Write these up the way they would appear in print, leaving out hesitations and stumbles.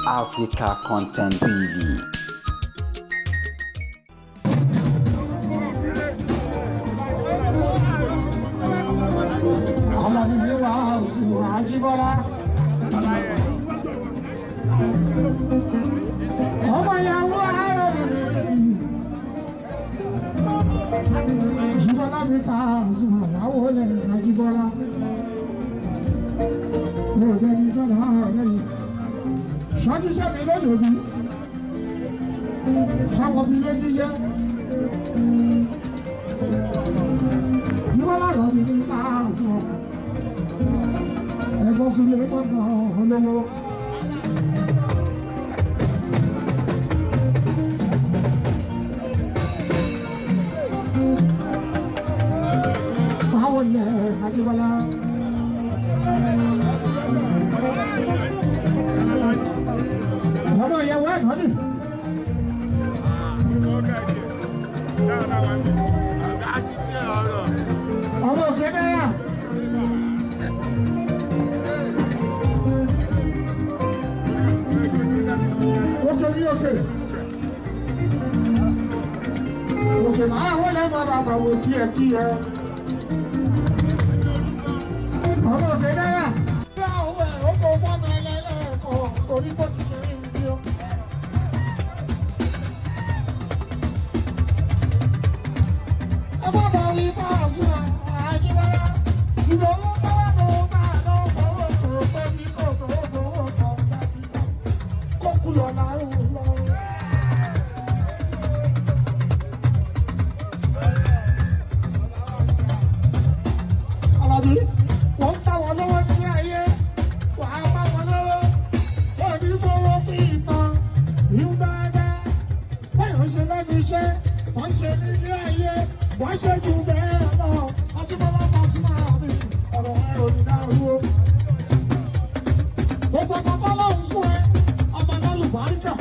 Africa Content TV. Jibola mi pa Pasuma ìyàwó lẹ́yìn Ajíbọ́lá. Mo jẹ́ ní sọ́dọ̀ lẹ́yìn. Ṣọ́jíṣẹ́ mi lónìí òbí. Ṣọ́kọ̀ ti lé jíṣẹ́. Jibola lọ sí ní Pasuma. Ẹ̀gbọ́n sí ilé gbọ́dọ̀ olówó. Ajíbọ́lá. Ọmọ ìyàwó ẹ̀kọ́ ni. Ọmọ òkè bẹ́yà. Òkè ní òkè. Òkè máa wọlé bàbá àbàwò kí ẹ. Ọmọ òkè náírà. Bí àwọn ẹ̀rọ kò fọ́nà ẹlẹ́ẹ̀kọ́ orí bó ti ṣe rí ibi o. Ẹ bá bọ̀ rí Pasuma Ajíbọ́lá. Ìdòwú tọ́wọ́ ló bá lọ́wọ́ tó pé bí kò tó fowó kan dábì. Kó kú lọ lárùn lọ. Alábí. Wọ́n ń táwọn lọ́wọ́ ní ayé, wà á bá wọn lọ́wọ́. Wọ́n ní fowó pín ìtàn, ìhun dáadáa. Báyọ̀ ṣe lẹ́nu iṣẹ́, wọ́n ṣe nílé ayé, wọ́n ṣe jù bẹ́ẹ̀ lọ. Ajíbọ́lá Pasuma mi, ọ̀rọ̀ ẹ̀rọ ní dárúwó. Gbogbo ọmọ lọ́hùn fún ẹ, ọmọ lálùbáríkà.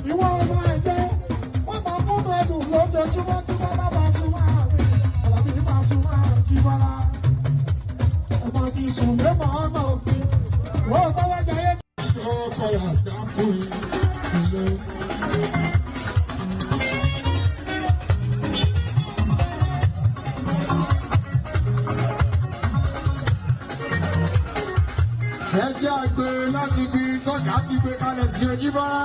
Ìwọ ọmọ ẹ̀jẹ̀, wọ́n máa mú ẹ̀dùn lójoojúmọ́ Ajíbọ́lá Pasuma mi. Àlàbí Pasuma Ajíbọ́lá. Ti sùn lé mọ́ ọ̀nà òkè, wọ́n bá wá jayé. Sọ́kọ̀ yà dákú ilé. Ẹ jẹ́ àgbè láti bí tọ́jà ti gbé kalẹ̀ sí Ajíbọ́lá.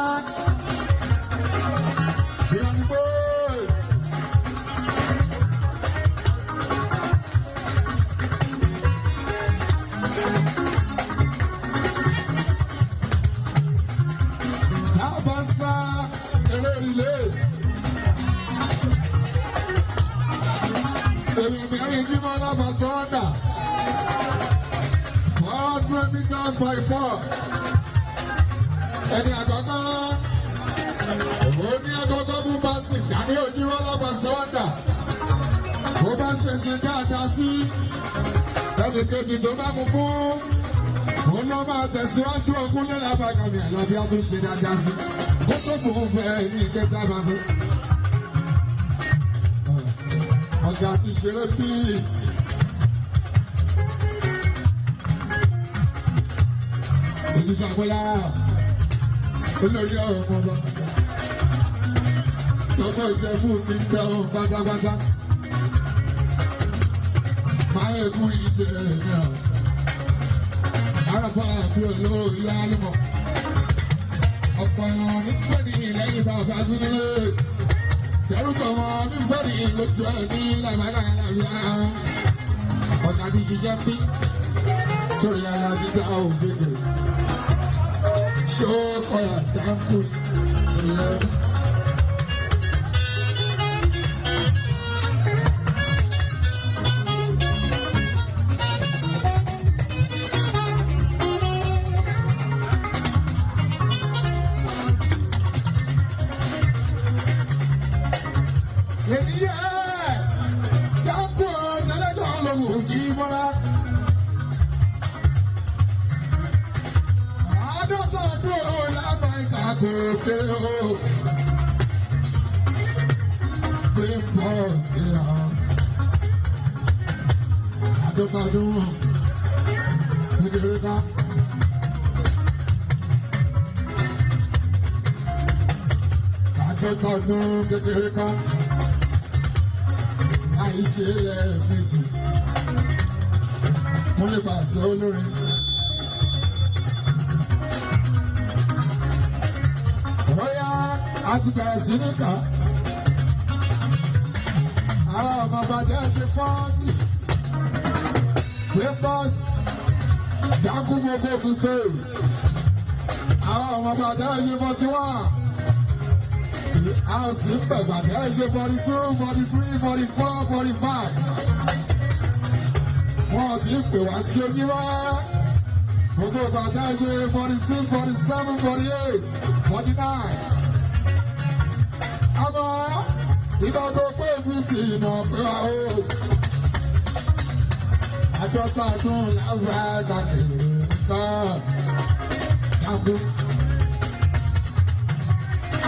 Ìyànjú. Jibola Basonda 400 meters by 4. Ẹni àkọ́kọ́ òní àkọ́kọ́ mú bàtì dání Jibola Basonda. Bó bá ṣe dáadáa sí ẹnì kejì tó bá mú fún òun ló máa tẹ̀síwájú ọkùnrin lábàgàmì Àlàbí á tún ṣe dáadáa sí. Ó tó fún un fẹ́ ní ìkẹta bá sí. Ọ̀gá ti ṣeré bí ìdíṣàpẹ́lá olórí ọ̀rọ̀ ọmọ lọ́kọ̀ Ìjẹ̀bú ti ń bẹ ohun pátápátá máa ń kú ìdíje náà àràpá àbí olórí alùmọ̀ ọ̀pọ̀ ẹ̀rọ nípa ní lẹ́yìn bàbá sí nílé. Tẹ̀rùsọ̀mọ́ nífẹ̀ẹ́ ní lójú ẹ̀ ní làmàlàlàbíà. Ọ̀gá ti ṣiṣẹ́ bí sórí Àlàbí tá ò gbèdè. Ṣókọ̀ yà dáńkù ilẹ̀. Jibola. Àádọ́ta ọdún lábàáyíká kò kéré o. Pé pọ̀ sí à. Àádọ́ta ọdún kékeré ká. tọdún kékeré kan àìṣe lẹ́ẹ̀mejì mo lè pàṣẹ olórin. bóyá a ti bẹ̀rẹ̀ sí ní kà àwọn ọmọ bàjẹ́ ṣe fọ́ọ̀tì papers dákú gbogbo fún stage àwọn ọmọ bàjẹ́ ṣe 41 a sì ń bẹ̀gbà bẹ́ẹ̀ ṣe 42 43 44 45 wọ́n ti pè wá sí ojúmọ́ gbogbo bàjẹ́ ṣe 46 47 48 49 àmọ́ ìgbà tó pé 50 náà pé wá o àjọta ọdún láwùjọ àgbàkèrè nǹkan dákú.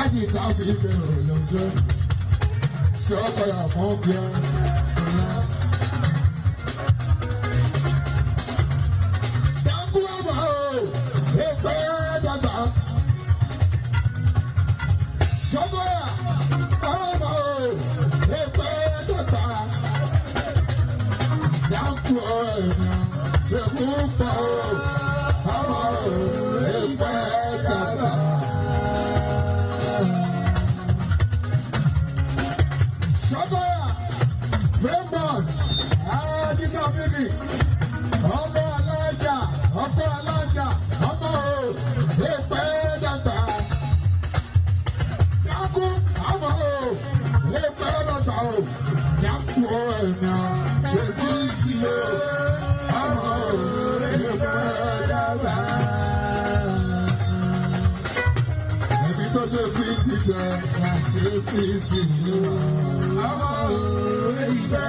Agita fi bẹ̀rù lọ́jọ́ ṣọ́kọ̀ àmọ́ bíọ́ ọ̀la. Dákú ọmọ o, èpè dàgbà. Ṣọ́kọ̀ ọmọ o, èpè dàgbà. Dákú ọ̀rẹ́ ṣèkú pọ̀ o, ọmọ o, èpè dàgbà. Ramos, Agita Bibi, ọmọ alájà, ọmọ o, èpè dàgbà. Dákú, ọmọ o, èpè dàgbà o. Dákú ẹ̀mí ṣe sí o, ọmọ o, èpè dàgbà. Ẹ̀mí tó ṣe fi ti jẹ, ká ṣe sí o. Ọmọ o, èpè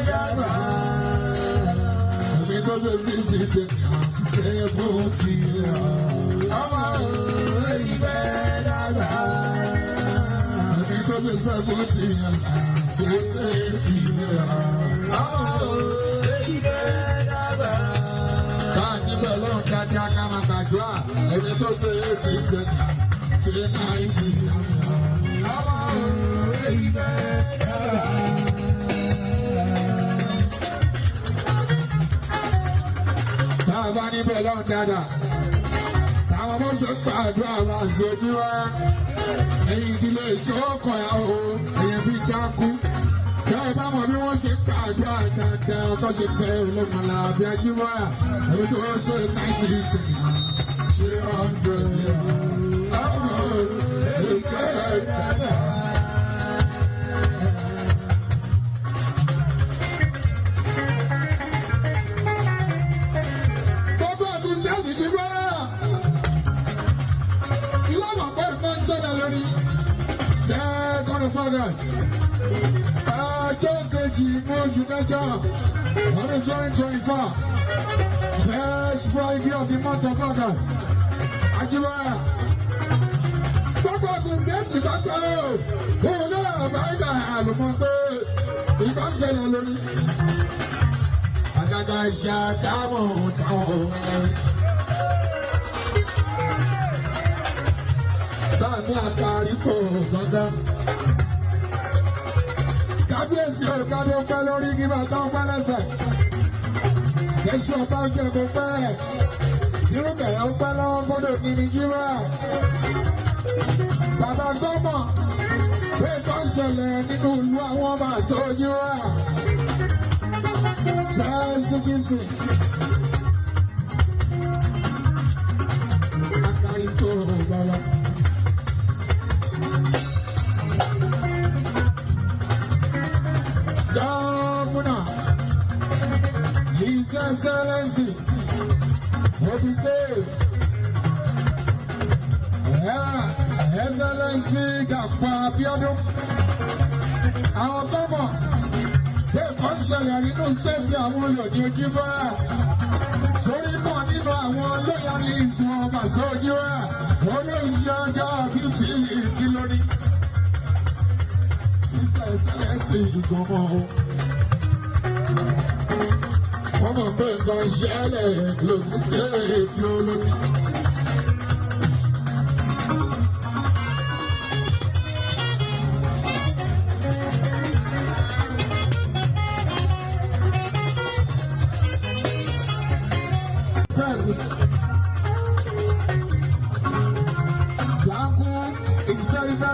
dàgbà. Ẹ̀mí tó ṣe sí jẹ, ṣe bó ti yà. Ọmọ o, èpè dàgbà. Ẹ̀mí tó ṣe bó ti yà, ṣe ti yà. Ọmọ o, èpè dàgbà. Báyìí bẹ́ẹ̀ lọ́n dáadáa ká máa gbàdúrà. Ẹ̀mí tó ṣe ti jẹ, ṣe náà ti yà. Ọmọ o, èpè dàgbà. Bàbá níbẹ̀ lọ́n dáadáa. Táwọn ọmọ ṣe gbàdúrà máa ń ṣojú wá. Ẹ̀yin ìdílé ìṣòkò ẹ̀ o, ẹ̀yẹ bí dákú. Bẹ́ẹ̀ bá mọ̀ bí wọ́n ṣe gbàdúrà dáadáa tó ṣe pẹ́ olómọlá bí ajímọ́ra. Ẹ̀mí tó ṣe 90 ṣe 100. Ọmọ èké dàgbà. Ọjọ́ kejì oṣù kẹjọ ọdún 2024 first Friday of the month of August Ajíbọ́lá gbogbo kùsìtẹ́ẹ̀tì kọ́tà o òun náà bá ìgbà àlùmọ́ pé ìgbà ń ṣẹlẹ̀ lórí àgàgà ìṣe àdámọ̀ táwọn ọ̀rẹ́ báàmì àtàrí kò gbọ́ngàn. Kábíyèsí òkàdé ń pẹ́ lórí kí bàtà ń pẹ́ lẹ́sẹ̀. Kẹ́sì ọ̀tá ń jẹ́ kó pẹ́. Irúbẹ̀rẹ̀ ń pẹ́ lọ́wọ́ gbọ́dọ̀ kí ni jíwá. Bàbá gbọ́mọ̀ pé tó ń ṣẹlẹ̀ nínú ìlú àwọn ọmọ àṣọ jíwá. Jésù Kristi. Akari tó bàbá. Governor, His Excellency, of the state, Excellency Dàpọ̀ Abíọ́dún, àwọn gbọ́mọ̀ pé kọ́ ṣẹlẹ̀ nínú stéètì àwọn olùdí Ojúbọ́lá, torí mọ̀ nínú àwọn loyalist wọn Màsó Ojúbọ́lá, olóyè ọjọ́ bíbí ìdílórí. Excellency ìgbọ̀mọ̀ wọ́n mọ̀ pé nǹkan ṣẹlẹ̀ lókè stéètì olórí.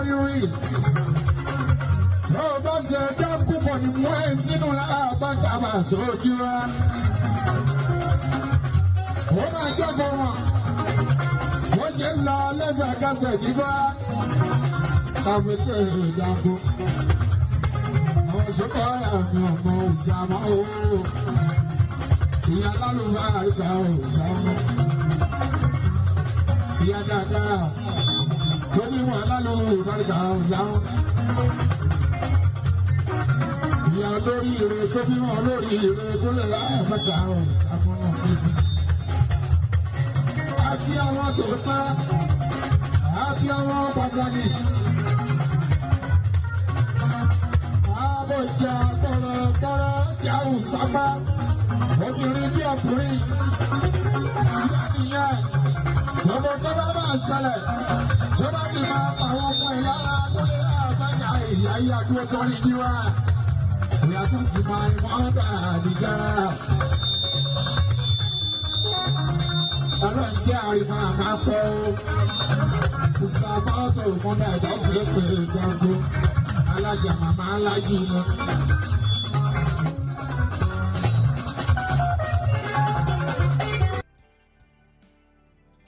rírí. Tó o bá ṣe dákú pọ̀ ní mú ẹ̀ sínú láàbàtàbà sójú wa. Ó máa jọ́gbọ́ wọn. Wọ́n ṣe ń lọ lẹ́sẹ̀kẹsẹ̀ nígbà. Ṣàpètè ìdàgbò. Àwọn ìṣòkò àmì ọmọ ìsàmọ́ o. Ìyá lálùbá àríkà òsàmọ́. Ìyá dáadáa. Tó ní wọn lálùbá àríkà òsàmọ́. Ìyá lórí ire tó bí wọn lórí ire tó lè láyé mẹ́ta òsàmọ́ náà pèsè. Àbí àwọn tó tán. Àbí àwọn pàtàkì. Àbọ̀jà gbọ̀rọ̀gbọ̀rọ̀ jáwù sábà. Obìnrin bí ọkùnrin. Ìyá nìyẹn. Gbogbo tó bá máa ṣẹlẹ̀. Tó bá ti máa pa àwọn ọmọ ìyá abúlé àbájá ìyá yíyá dúró tó ní jíwá. Ìyá tó sì máa ń wọ́n dà níjà. Ọlọ́run jẹ́ àríwá máa pẹ́ o. Ìsàmọ́tò ìmúdà ìdọ́gbẹ́ pé gbàgbó. Alájà màmá alájì lọ.